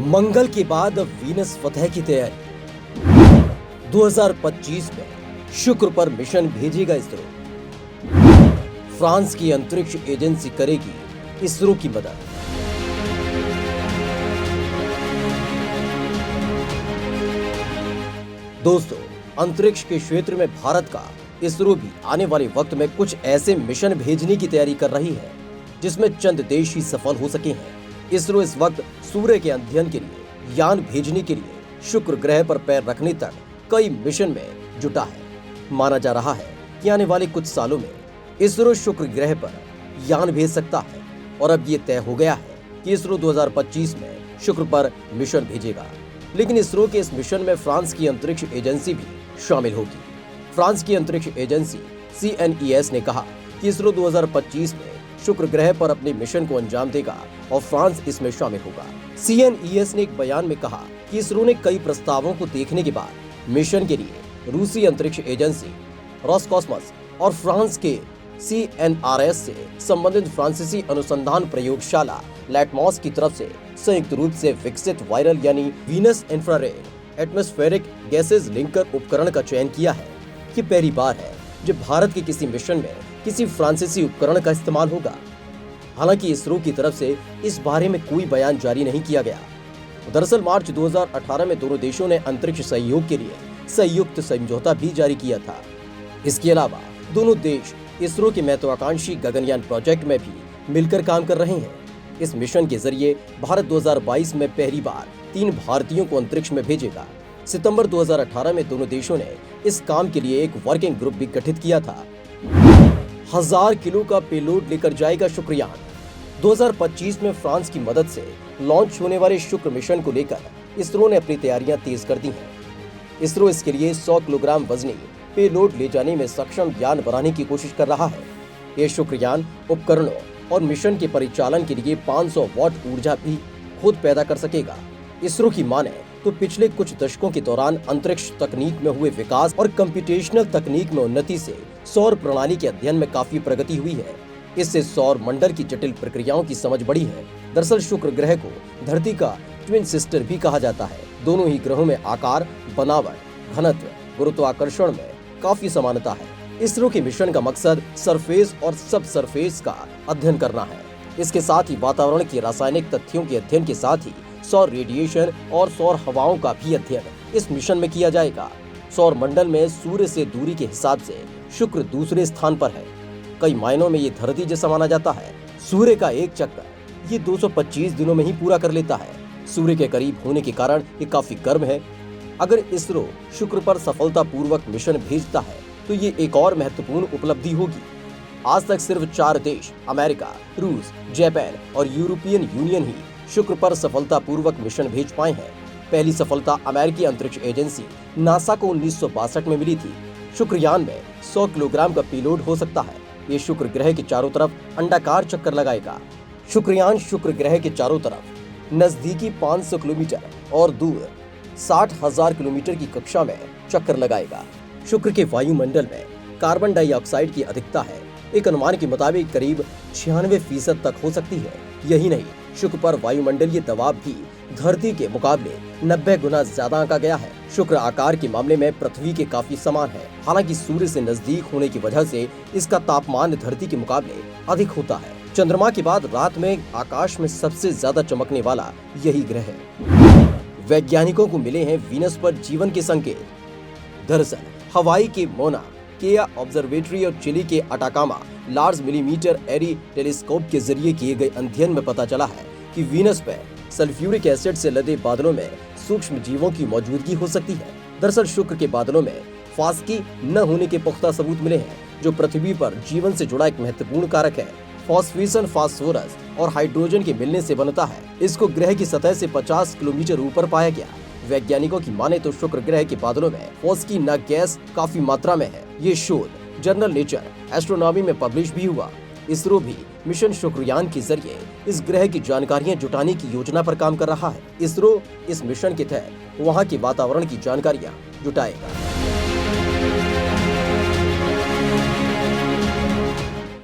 मंगल के बाद अब वीनस फतह की तैयारी। 2025 में शुक्र पर मिशन भेजेगा इसरो। फ्रांस की अंतरिक्ष एजेंसी करेगी इसरो की मदद। दोस्तों, अंतरिक्ष के क्षेत्र में भारत का इसरो भी आने वाले वक्त में कुछ ऐसे मिशन भेजने की तैयारी कर रही है जिसमें चंद देश ही सफल हो सके हैं। इसरो इस वक्त सूर्य के अध्ययन के लिए यान भेजने के लिए शुक्र ग्रह पर पैर रखने तक कई मिशन में जुटा है। माना जा रहा है कि आने वाले कुछ सालों में इसरो शुक्र ग्रह पर यान भेज सकता है और अब ये तय हो गया है कि इसरो 2025 में शुक्र पर मिशन भेजेगा। लेकिन इसरो के इस मिशन में फ्रांस की अंतरिक्ष एजेंसी भी शामिल होगी। फ्रांस की अंतरिक्ष एजेंसी CNES ने कहा कि इसरो 2025 में शुक्र ग्रह पर अपने मिशन को अंजाम देगा और फ्रांस इसमें शामिल होगा। CNES ने एक बयान में कहा कि इसरो ने कई प्रस्तावों को देखने के बाद मिशन के लिए रूसी अंतरिक्ष एजेंसी रोसकॉस्मोस और फ्रांस के CNRS से संबंधित फ्रांसीसी अनुसंधान प्रयोगशाला लैटमॉस की तरफ से संयुक्त रूप से विकसित वायरल यानी Venus infrared atmospheric gases linker उपकरण का चयन किया है। कि पहली बार है जब भारत के किसी मिशन में किसी फ्रांसीसी उपकरण का इस्तेमाल होगा। हालांकि इसरो की तरफ से इस बारे में कोई बयान जारी नहीं किया गया। दरअसल मार्च 2018 में दोनों देशों ने अंतरिक्ष सहयोग के लिए संयुक्त समझौता भी जारी किया था। इसके अलावा दोनों देश इसरो के महत्वाकांक्षी गगनयान प्रोजेक्ट में भी मिलकर काम कर रहे हैं। इस मिशन के जरिए भारत 2022 में पहली बार 3 भारतीयों को अंतरिक्ष में भेजेगा। सितंबर 2018 में दोनों देशों ने इस काम के लिए एक वर्किंग ग्रुप भी गठित किया था। 1000 किलो का पेलोड लेकर जाएगा शुक्रयान। 2025 में फ्रांस की मदद से लॉन्च होने वाले शुक्र मिशन को लेकर इसरो ने अपनी तैयारियां तेज कर दी हैं। इसरो इसके लिए 100 किलोग्राम वजनी पेलोड ले जाने में सक्षम यान बनाने की कोशिश कर रहा है। ये शुक्रयान उपकरणों और मिशन के परिचालन के लिए 500 वाट ऊर्जा भी खुद पैदा कर सकेगा। इसरो की माने तो पिछले कुछ दशकों के दौरान अंतरिक्ष तकनीक में हुए विकास और कंप्यूटेशनल तकनीक में उन्नति से सौर प्रणाली के अध्ययन में काफी प्रगति हुई है। इससे सौर मंडल की जटिल प्रक्रियाओं की समझ बढ़ी है। दरअसल शुक्र ग्रह को धरती का ट्विन सिस्टर भी कहा जाता है। दोनों ही ग्रहों में आकार, बनावट, घनत्व, गुरुत्वाकर्षण में काफी समानता है। इसरो के मिशन का मकसद सरफेस और सब सरफेस का अध्ययन करना है। इसके साथ ही वातावरण के रासायनिक तथ्यों के अध्ययन के साथ ही सौर रेडिएशन और सौर हवाओं का भी अध्ययन इस मिशन में किया जाएगा। सौर मंडल में सूर्य से दूरी के हिसाब से शुक्र दूसरे स्थान पर है। कई मायनों में ये धरती जैसा माना जाता है। सूर्य का एक चक्कर ये 225 दिनों में ही पूरा कर लेता है। सूर्य के करीब होने के कारण ये काफी गर्म है। अगर इसरो शुक्र पर सफलतापूर्वक मिशन भेजता है तो ये एक और महत्वपूर्ण उपलब्धि होगी। आज तक सिर्फ 4 देश अमेरिका, रूस, जापान और यूरोपियन यूनियन ही शुक्र पर सफलतापूर्वक मिशन भेज पाए हैं। पहली सफलता अमेरिकी अंतरिक्ष एजेंसी नासा को 1962 में मिली थी। शुक्रयान में 100 किलोग्राम का पेलोड हो सकता है। ये शुक्र ग्रह के चारों तरफ अंडाकार चक्कर लगाएगा। शुक्रयान शुक्र ग्रह के चारों तरफ नजदीकी 500 किलोमीटर और दूर 60,000 किलोमीटर की कक्षा में चक्कर लगाएगा। शुक्र के वायुमंडल में कार्बन डाइऑक्साइड की अधिकता है। एक अनुमान के मुताबिक करीब 96% तक हो सकती है। यही नहीं, शुक्र पर वायुमंडलीय दबाव भी धरती के मुकाबले 90 गुना ज्यादा आंका गया है। शुक्र आकार के मामले में पृथ्वी के काफी समान है। हालांकि सूर्य से नजदीक होने की वजह से इसका तापमान धरती के मुकाबले अधिक होता है। चंद्रमा के बाद रात में आकाश में सबसे ज्यादा चमकने वाला यही ग्रह है। वैज्ञानिकों को मिले हैं वीनस पर जीवन के संकेत। दरअसल हवाई के मोना केआ ऑब्जर्वेटरी और चिली के अटाकामा लार्ज मिलीमीटर एरी टेलीस्कोप के जरिए किए गए अध्ययन में पता चला है कि वीनस पर सल्फ्यूरिक एसिड से लदे बादलों में सूक्ष्म जीवों की मौजूदगी हो सकती है। दरअसल शुक्र के बादलों में फास्की न होने के पुख्ता सबूत मिले हैं, जो पृथ्वी पर जीवन से जुड़ा एक महत्वपूर्ण कारक है। फॉस्फेसन फास्फोरस और हाइड्रोजन के मिलने से बनता है। इसको ग्रह की सतह से 50 किलोमीटर ऊपर पाया गया। वैज्ञानिकों की माने तो शुक्र ग्रह के बादलों में फॉस्की न गैस काफी मात्रा में है। ये शोध जर्नल नेचर एस्ट्रोनॉमी में पब्लिश भी हुआ। इसरो भी मिशन शुक्रयान के जरिए इस ग्रह की जानकारियां जुटाने की योजना पर काम कर रहा है। इसरो इस मिशन के तहत वहां के वातावरण की जानकारियां जुटाएगा।